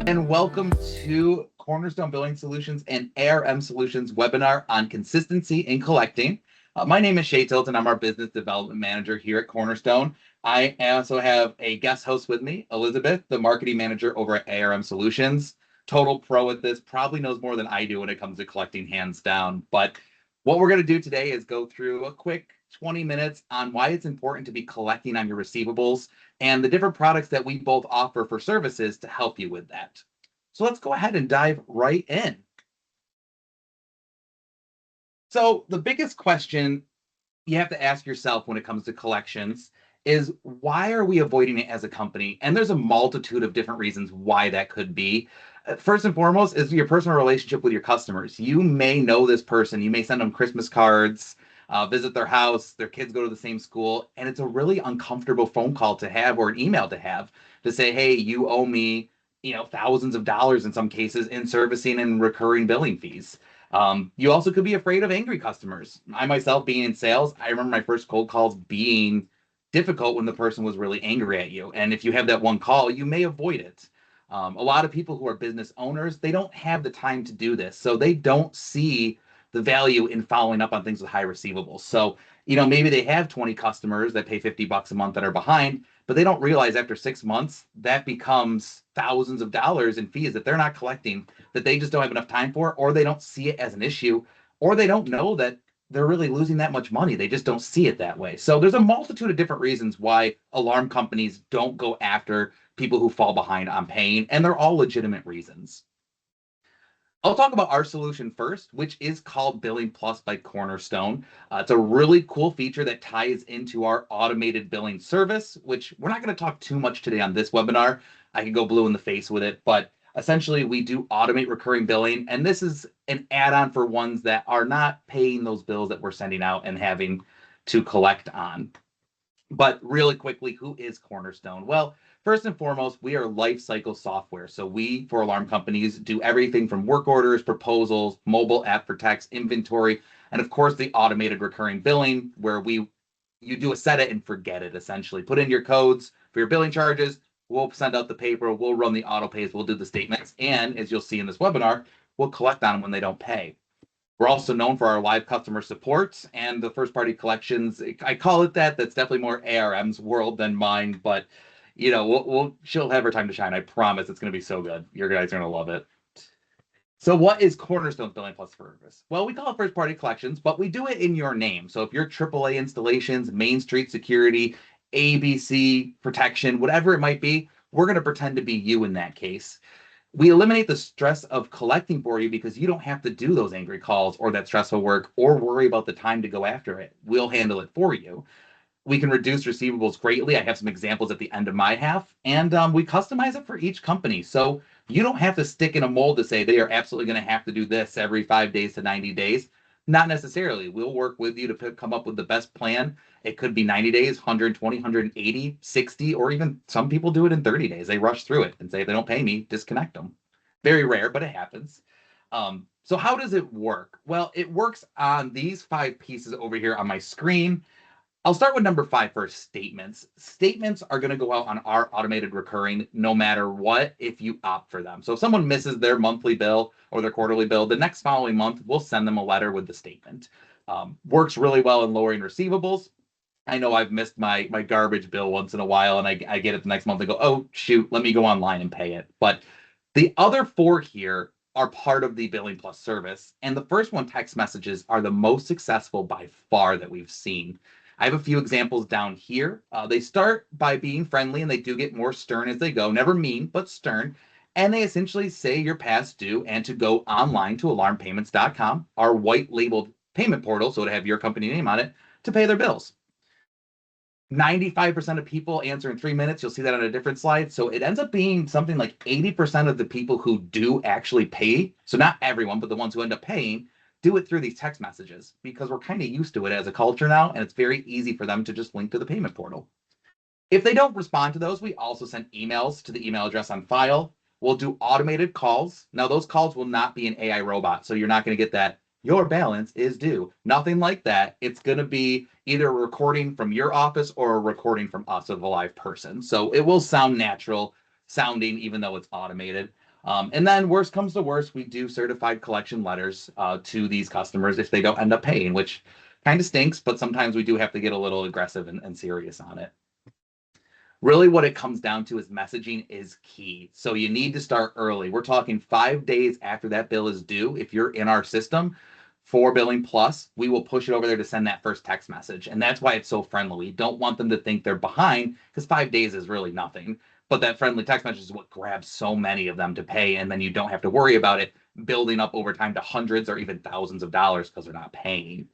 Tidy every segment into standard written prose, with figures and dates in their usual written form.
And welcome to Cornerstone Billing Solutions and ARM Solutions webinar on consistency in collecting. My name is Shay Tilton. I'm our business development manager here at Cornerstone. I also have a guest host with me, Elizabeth, the marketing manager over at ARM Solutions. Total pro at this, probably knows more than I do when it comes to collecting, hands down. But what we're going to do today is go through a quick 20 minutes on why it's important to be collecting on your receivables and the different products that we both offer for services to help you with that. So let's go ahead and dive right in. So the biggest question you have to ask yourself when it comes to collections is, why are we avoiding it as a company? And there's a multitude of different reasons why that could be. First and foremost is your personal relationship with your customers. You may know this person. You may send them Christmas cards, visit their house, their kids go to the same school, and it's a really uncomfortable phone call to have or an email to have to say, hey, you owe me, thousands of dollars in some cases in servicing and recurring billing fees. You also could be afraid of angry customers. I myself, being in sales, I remember my first cold calls being difficult when the person was really angry at you. And if you have that one call, you may avoid it. A lot of people who are business owners, they don't have the time to do this. So they don't see the value in following up on things with high receivables. So, maybe they have 20 customers that pay $50 a month that are behind, but they don't realize after 6 months that becomes thousands of dollars in fees that they're not collecting, that they just don't have enough time for, or they don't see it as an issue, or they don't know that they're really losing that much money. They just don't see it that way. So there's a multitude of different reasons why alarm companies don't go after people who fall behind on paying, and they're all legitimate reasons. I'll talk about our solution first, which is called Billing Plus by Cornerstone. It's a really cool feature that ties into our automated billing service, which we're not going to talk too much today on this webinar. I could go blue in the face with it, but essentially we do automate recurring billing, and this is an add-on for ones that are not paying those bills that we're sending out and having to collect on. But really quickly, who is Cornerstone? Well, first and foremost, we are life cycle software. So we, for alarm companies, do everything from work orders, proposals, mobile app for text, inventory, and of course the automated recurring billing, where you do a set it and forget it, essentially. Put in your codes for your billing charges, we'll send out the paper, we'll run the auto pays, we'll do the statements, and as you'll see in this webinar, we'll collect on them when they don't pay. We're also known for our live customer support and the first party collections. I call it that. That's definitely more ARM's world than mine, but she'll have her time to shine. I promise it's going to be so good. Your guys are going to love it. So what is Cornerstone's Billing Plus service? Well, we call it first party collections, but we do it in your name. So if you're AAA installations, Main Street Security, ABC protection, whatever it might be, we're going to pretend to be you in that case. We eliminate the stress of collecting for you because you don't have to do those angry calls or that stressful work or worry about the time to go after it. We'll handle it for you. We can reduce receivables greatly. I have some examples at the end of my half, and we customize it for each company. So you don't have to stick in a mold to say they are absolutely going to have to do this every 5 days to 90 days. Not necessarily. We'll work with you to come up with the best plan. It could be 90 days, 120, 180, 60, or even some people do it in 30 days. They rush through it and say, if they don't pay me, disconnect them. Very rare, but it happens. So how does it work? Well, it works on these 5 pieces over here on my screen. I'll start with number 5 first, statements. Statements are going to go out on our automated recurring no matter what if you opt for them. So if someone misses their monthly bill or their quarterly bill, the next following month, we'll send them a letter with the statement. Works really well in lowering receivables. I know I've missed my garbage bill once in a while, and I get it the next month and go, oh, shoot, let me go online and pay it. But the other 4 here are part of the Billing Plus service. And the first one, text messages, are the most successful by far that we've seen. I have a few examples down here. They start by being friendly, and they do get more stern as they go. Never mean, but stern. And they essentially say you're past due and to go online to alarmpayments.com, our white labeled payment portal, so to have your company name on it, to pay their bills. 95% of people answer in 3 minutes. You'll see that on a different slide. So it ends up being something like 80% of the people who do actually pay. So not everyone, but the ones who end up paying do it through these text messages because we're kind of used to it as a culture now. And it's very easy for them to just link to the payment portal. If they don't respond to those, we also send emails to the email address on file. We'll do automated calls. Now, those calls will not be an AI robot. So you're not going to get that your balance is due. Nothing like that. It's going to be either a recording from your office or a recording from us of a live person. So it will sound natural sounding, even though it's automated. And then worst comes to worst, we do certified collection letters to these customers if they don't end up paying, which kind of stinks, but sometimes we do have to get a little aggressive and serious on it. Really, what it comes down to is messaging is key. So you need to start early. We're talking 5 days after that bill is due. If you're in our system for Billing Plus, we will push it over there to send that first text message. And that's why it's so friendly. We don't want them to think they're behind because 5 days is really nothing. But that friendly text message is what grabs so many of them to pay. And then you don't have to worry about it building up over time to hundreds or even thousands of dollars because they're not paying.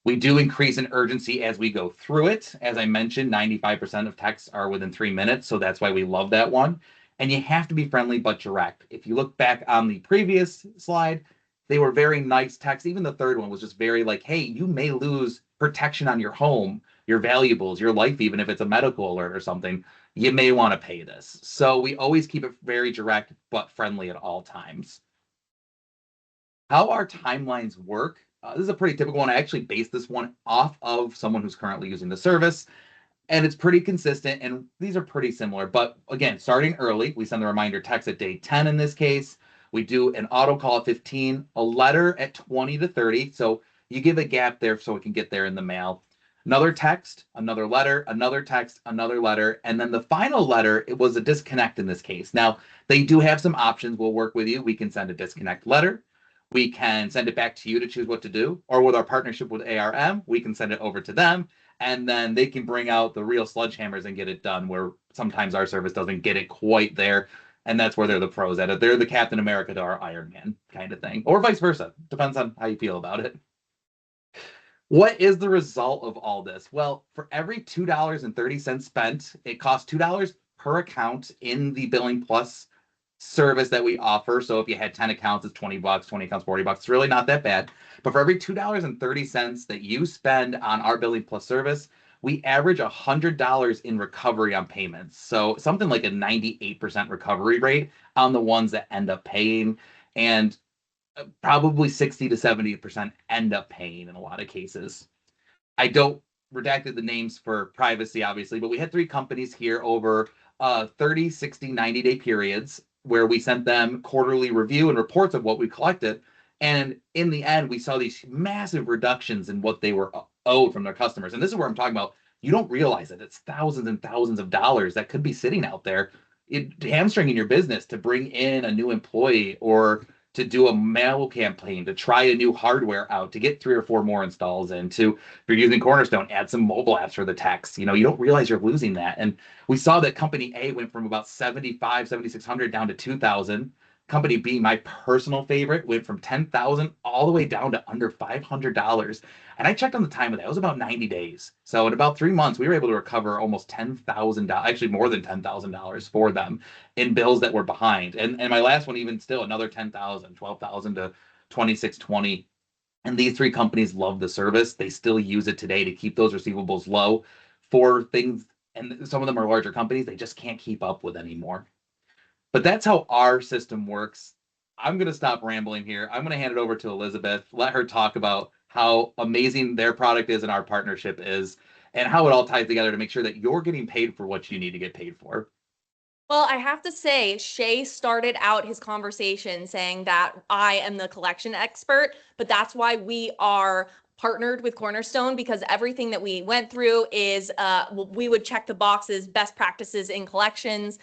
We do increase in urgency as we go through it. As I mentioned, 95% of texts are within 3 minutes, so that's why we love that one. And you have to be friendly but direct. If you look back on the previous slide, they were very nice texts. Even the third one was just very like, hey, you may lose protection on your home, your valuables, your life, even if it's a medical alert or something. You may want to pay this. So we always keep it very direct but friendly at all times. How our timelines work. This is a pretty typical one. I actually based this one off of someone who's currently using the service, and it's pretty consistent. And these are pretty similar. But again, starting early, we send the reminder text at day 10 in this case. We do an auto call at 15, a letter at 20 to 30. So you give a gap there so it can get there in the mail. Another text, another letter, another text, another letter. And then the final letter, it was a disconnect in this case. Now, they do have some options. We'll work with you. We can send a disconnect letter. We can send it back to you to choose what to do. Or with our partnership with ARM, we can send it over to them. And then they can bring out the real sledgehammers and get it done, where sometimes our service doesn't get it quite there. And that's where they're the pros at it. They're the Captain America to our Iron Man kind of thing. Or vice versa. Depends on how you feel about it. What is the result of all this? Well, for every $2.30 spent, it costs $2 per account in the Billing Plus service that we offer. So if you had 10 accounts, it's 20 bucks, 20 accounts, 40 bucks. It's really not that bad. But for every $2.30 that you spend on our Billing Plus service, we average $100 in recovery on payments. So something like a 98% recovery rate on the ones that end up paying. And probably 60 to 70% end up paying in a lot of cases. I don't redacted the names for privacy, obviously, but we had 3 companies here over 30, 60, 90-day periods where we sent them quarterly review and reports of what we collected. And in the end, we saw these massive reductions in what they were owed from their customers. And this is where I'm talking about. You don't realize it. It's thousands and thousands of dollars that could be sitting out there, hamstringing your business to bring in a new employee or to do a mail campaign, to try a new hardware out, to get 3 or 4 more installs in, to, if you're using Cornerstone, add some mobile apps for the text. You don't realize you're losing that. And we saw that company A went from about 7,600 down to 2,000. Company B, my personal favorite, went from 10,000 all the way down to under $500. And I checked on the time of that. It was about 90 days. So in about 3 months, we were able to recover almost $10,000, actually more than $10,000 for them in bills that were behind. And my last one, even still, another 10,000, 12,000 to 2620. And these 3 companies love the service. They still use it today to keep those receivables low for things. And some of them are larger companies they just can't keep up with anymore. But that's how our system works. I'm going to stop rambling here. I'm going to hand it over to Elizabeth, let her talk about how amazing their product is and our partnership is, and how it all ties together to make sure that you're getting paid for what you need to get paid for. Well, I have to say, Shay started out his conversation saying that I am the collection expert, but that's why we are partnered with Cornerstone, because everything that we went through is we would check the boxes, best practices in collections.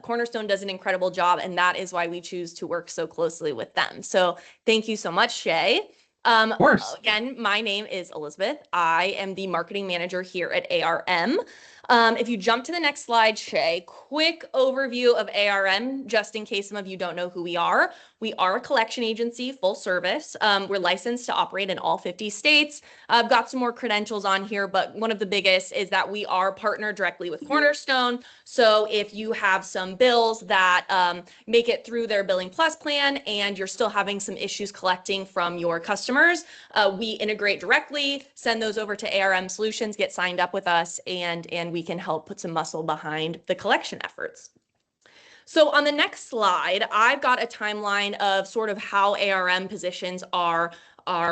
Cornerstone does an incredible job, and that is why we choose to work so closely with them. So thank you so much, Shay. Of course. Again, my name is Elizabeth. I am the marketing manager here at ARM. If you jump to the next slide, Shay, quick overview of ARM, just in case some of you don't know who we are. We are a collection agency, full service. We're licensed to operate in all 50 states. I've got some more credentials on here, but one of the biggest is that we are partnered directly with Cornerstone. So if you have some bills that make it through their Billing Plus plan and you're still having some issues collecting from your customers, we integrate directly, send those over to ARM Solutions, get signed up with us, and we can help put some muscle behind the collection efforts. So on the next slide, I've got a timeline of sort of how ARM positions our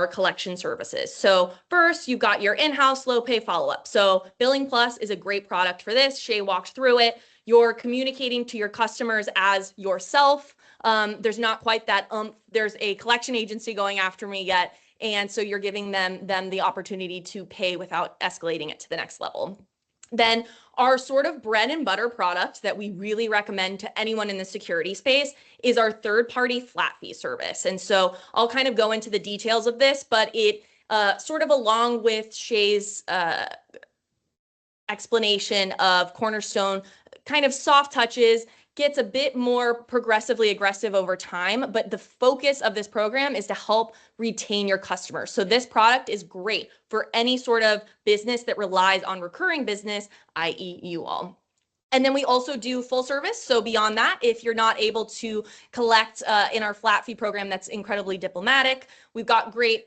collection services. So first, you've got your in-house low pay follow-up. So Billing Plus is a great product for this. Shay walked through it. You're communicating to your customers as yourself. There's not quite that there's a collection agency going after me yet. And so you're giving them the opportunity to pay without escalating it to the next level. Then our sort of bread and butter product that we really recommend to anyone in the security space is our third-party flat fee service. And so I'll kind of go into the details of this, but it sort of along with Shay's explanation of Cornerstone, kind of soft touches, gets a bit more progressively aggressive over time, but the focus of this program is to help retain your customers. So this product is great for any sort of business that relies on recurring business, i.e. you all. And then we also do full service. So beyond that, if you're not able to collect in our flat fee program, that's incredibly diplomatic. We've got great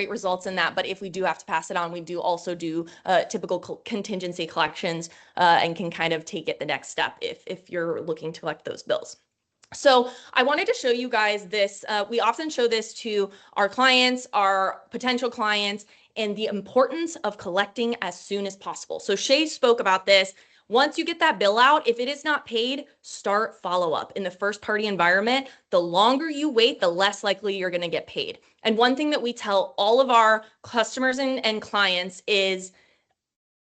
results in that. But if we do have to pass it on, we do also do typical contingency collections and can kind of take it the next step if you're looking to collect those bills. So I wanted to show you guys this. We often show this to our clients, our potential clients, and the importance of collecting as soon as possible. So Shay spoke about this. Once you get that bill out, if it is not paid, start follow-up. In the first-party environment, the longer you wait, the less likely you're going to get paid. And one thing that we tell all of our customers and clients is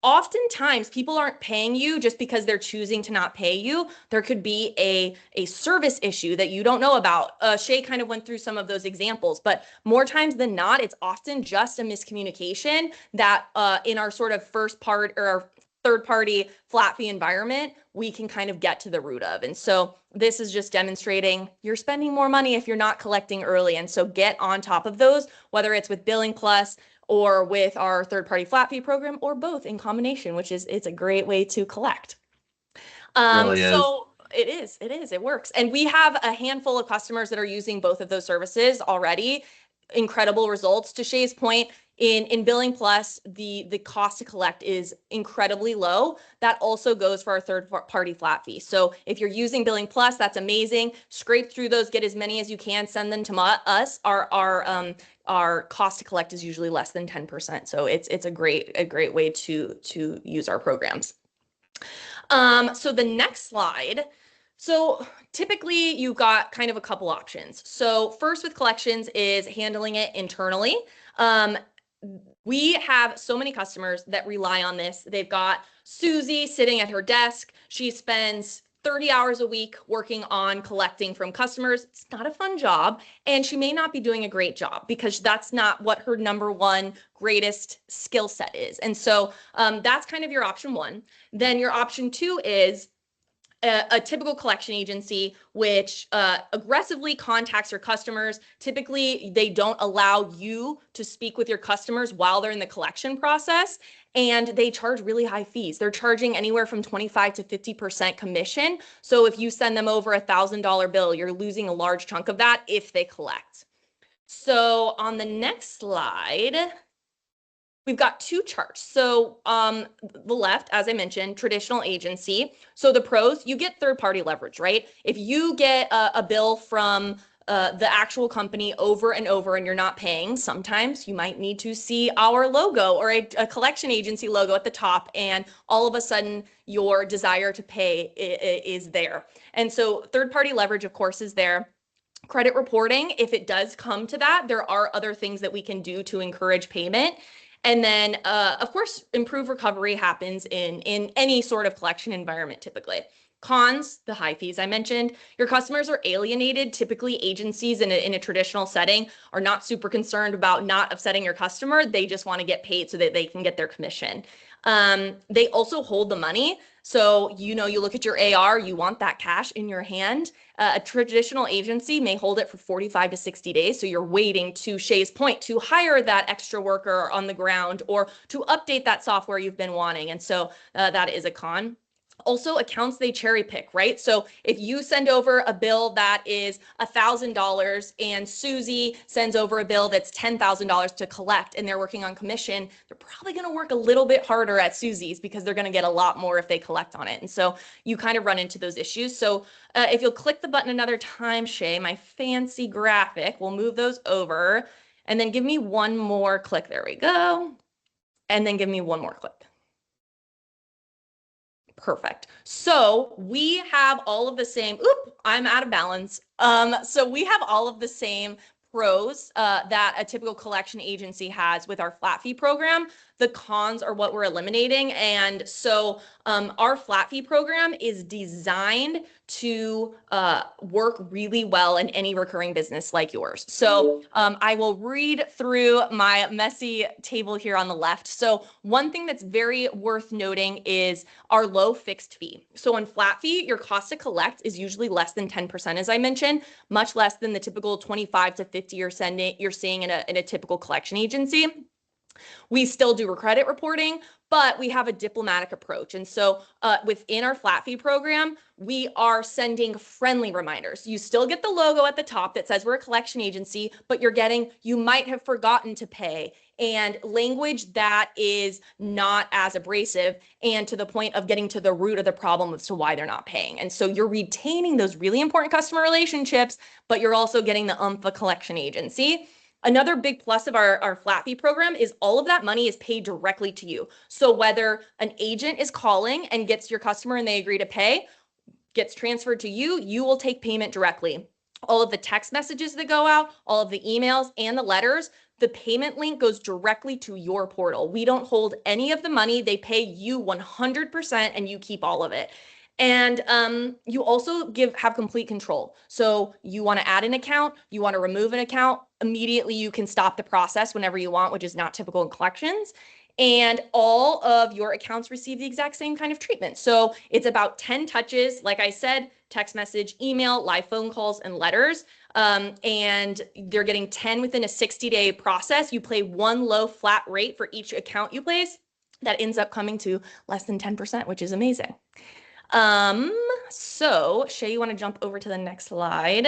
oftentimes people aren't paying you just because they're choosing to not pay you. There could be a service issue that you don't know about. Shay kind of went through some of those examples, but more times than not, it's often just a miscommunication that in our sort of first part or our third party flat fee environment, we can kind of get to the root of. And so this is just demonstrating you're spending more money if you're not collecting early. And so get on top of those, whether it's with Billing Plus or with our third-party flat fee program, or both in combination, which is it's a great way to collect. Really is. So it works. And we have a handful of customers that are using both of those services already. Incredible results. To Shay's point, in Billing Plus, the cost to collect is incredibly low. That also goes for our third-party flat fee. So if you're using Billing Plus, that's amazing. Scrape through those, get as many as you can, send them to us. Our cost to collect is usually less than 10%. So it's a great way to use our programs. So the next slide. So typically you've got kind of a couple options. So first with collections is handling it internally. We have so many customers that rely on this. They've got Susie sitting at her desk. She spends 30 hours a week working on collecting from customers. It's not a fun job, and she may not be doing a great job because that's not what her number one greatest skill set is. And so that's kind of your option one. Then your option two is a typical collection agency, which aggressively contacts your customers. Typically, they don't allow you to speak with your customers while they're in the collection process, and they charge really high fees. They're charging anywhere from 25 to 50% commission. So if you send them over $1,000 bill, you're losing a large chunk of that if they collect. So on the next slide, we've got two charts. So the left, as I mentioned, traditional agency. So the pros, you get third-party leverage, right? If you get a bill from the actual company over and over and you're not paying, sometimes you might need to see our logo or a collection agency logo at the top, and all of a sudden your desire to pay is there. And so third-party leverage, of course, is there. Credit reporting, if it does come to that, there are other things that we can do to encourage payment. And then, of course, improved recovery happens in any sort of collection environment typically. Cons, the high fees I mentioned. Your customers are alienated. Typically, agencies in a traditional setting are not super concerned about not upsetting your customer. They just want to get paid so that they can get their commission. They also hold the money. So, you look at your AR, you want that cash in your hand. A traditional agency may hold it for 45 to 60 days. So you're waiting, to Shay's point, to hire that extra worker on the ground or to update that software you've been wanting. And so that is a con. Also, accounts they cherry pick, right? So if you send over a bill that is $1,000 and Susie sends over a bill that's $10,000 to collect and they're working on commission, they're probably going to work a little bit harder at Susie's because they're going to get a lot more if they collect on it. And so you kind of run into those issues. So if you'll click the button another time, Shay, my fancy graphic, we'll move those over and then give me one more click. There we go. And then give me one more click. Perfect. So we have all of the same, I'm out of balance. So we have all of the same pros that a typical collection agency has with our flat fee program. The cons are what we're eliminating. And so our flat fee program is designed to work really well in any recurring business like yours. So I will read through my messy table here on the left. So one thing that's very worth noting is our low fixed fee. So on flat fee, your cost to collect is usually less than 10%, as I mentioned, much less than the typical 25 to 50 you're seeing in a typical collection agency. We still do credit reporting, but we have a diplomatic approach. And so within our flat fee program, we are sending friendly reminders. You still get the logo at the top that says we're a collection agency, but you're getting, you might have forgotten to pay, and language that is not as abrasive and to the point of getting to the root of the problem as to why they're not paying. And so you're retaining those really important customer relationships, but you're also getting the of a collection agency. Another big plus of our flat fee program is all of that money is paid directly to you. So whether an agent is calling and gets your customer and they agree to pay, gets transferred to you, you will take payment directly. All of the text messages that go out, all of the emails and the letters, the payment link goes directly to your portal. We don't hold any of the money. They pay you 100% and you keep all of it. And you also have complete control. So you want to add an account, you want to remove an account, immediately you can stop the process whenever you want, which is not typical in collections. And all of your accounts receive the exact same kind of treatment. So it's about 10 touches, like I said, text message, email, live phone calls, and letters. And they're getting 10 within a 60-day process. You pay one low flat rate for each account you place. That ends up coming to less than 10%, which is amazing. So Shay, you want to jump over to the next slide?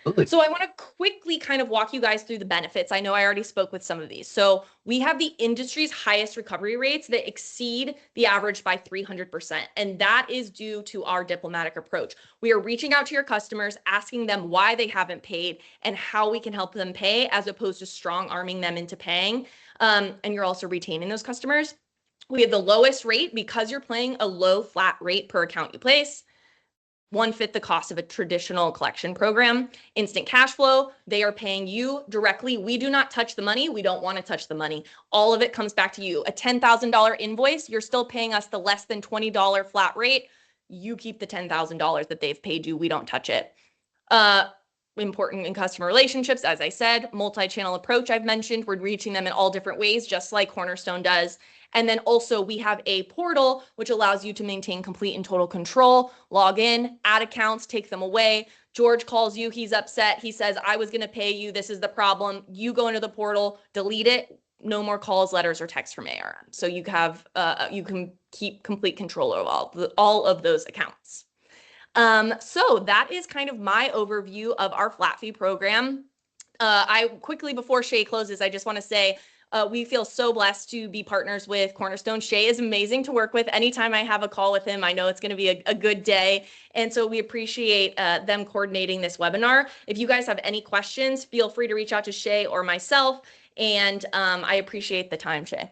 Absolutely. So I want to quickly kind of walk you guys through the benefits. I know I already spoke with some of these. So we have the industry's highest recovery rates that exceed the average by 300%. And that is due to our diplomatic approach. We are reaching out to your customers, asking them why they haven't paid and how we can help them pay, as opposed to strong arming them into paying. And you're also retaining those customers. We have the lowest rate because you're paying a low flat rate per account you place. 1/5 the cost of a traditional collection program. Instant cash flow, they are paying you directly. We do not touch the money. We don't want to touch the money. All of it comes back to you. A $10,000 invoice, you're still paying us the less than $20 flat rate. You keep the $10,000 that they've paid you. We don't touch it. Important in customer relationships, as I said, multi-channel approach I've mentioned. We're reaching them in all different ways, just like Cornerstone does. And then also we have a portal which allows you to maintain complete and total control, log in, add accounts, take them away. George calls you, he's upset. He says, I was going to pay you. This is the problem. You go into the portal, delete it. No more calls, letters, or texts from ARM. So you can keep complete control of all of those accounts. So that is kind of my overview of our flat fee program. I quickly, before Shay closes, I just want to say, we feel so blessed to be partners with Cornerstone. Shay is amazing to work with. Anytime I have a call with him, I know it's going to be a good day. And so we appreciate them coordinating this webinar. If you guys have any questions, feel free to reach out to Shay or myself. And I appreciate the time, Shay.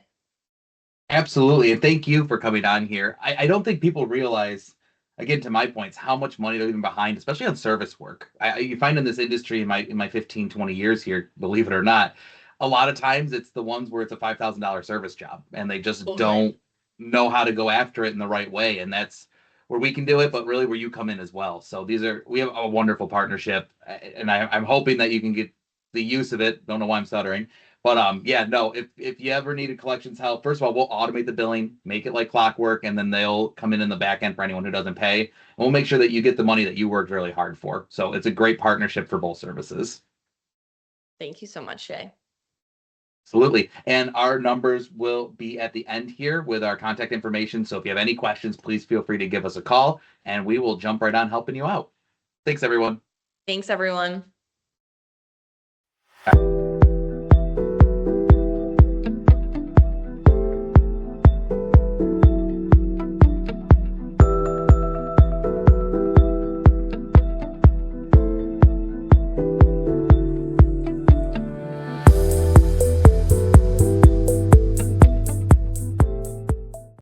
Absolutely. And thank you for coming on here. I don't think people realize, again, to my points, how much money they're leaving behind, especially on service work. You find in this industry in my 15, 20 years here, believe it or not, a lot of times it's the ones where it's a $5,000 service job and they just don't know how to go after it in the right way. And that's where we can do it, but really where you come in as well. So we have a wonderful partnership, and I'm hoping that you can get the use of it. Don't know why I'm stuttering. But yeah, no, if you ever needed collections help, first of all, we'll automate the billing, make it like clockwork, and then they'll come in the back end for anyone who doesn't pay. And we'll make sure that you get the money that you worked really hard for. So it's a great partnership for both services. Thank you so much, Shay. Absolutely. And our numbers will be at the end here with our contact information. So if you have any questions, please feel free to give us a call and we will jump right on helping you out. Thanks, everyone. Thanks, everyone. Bye.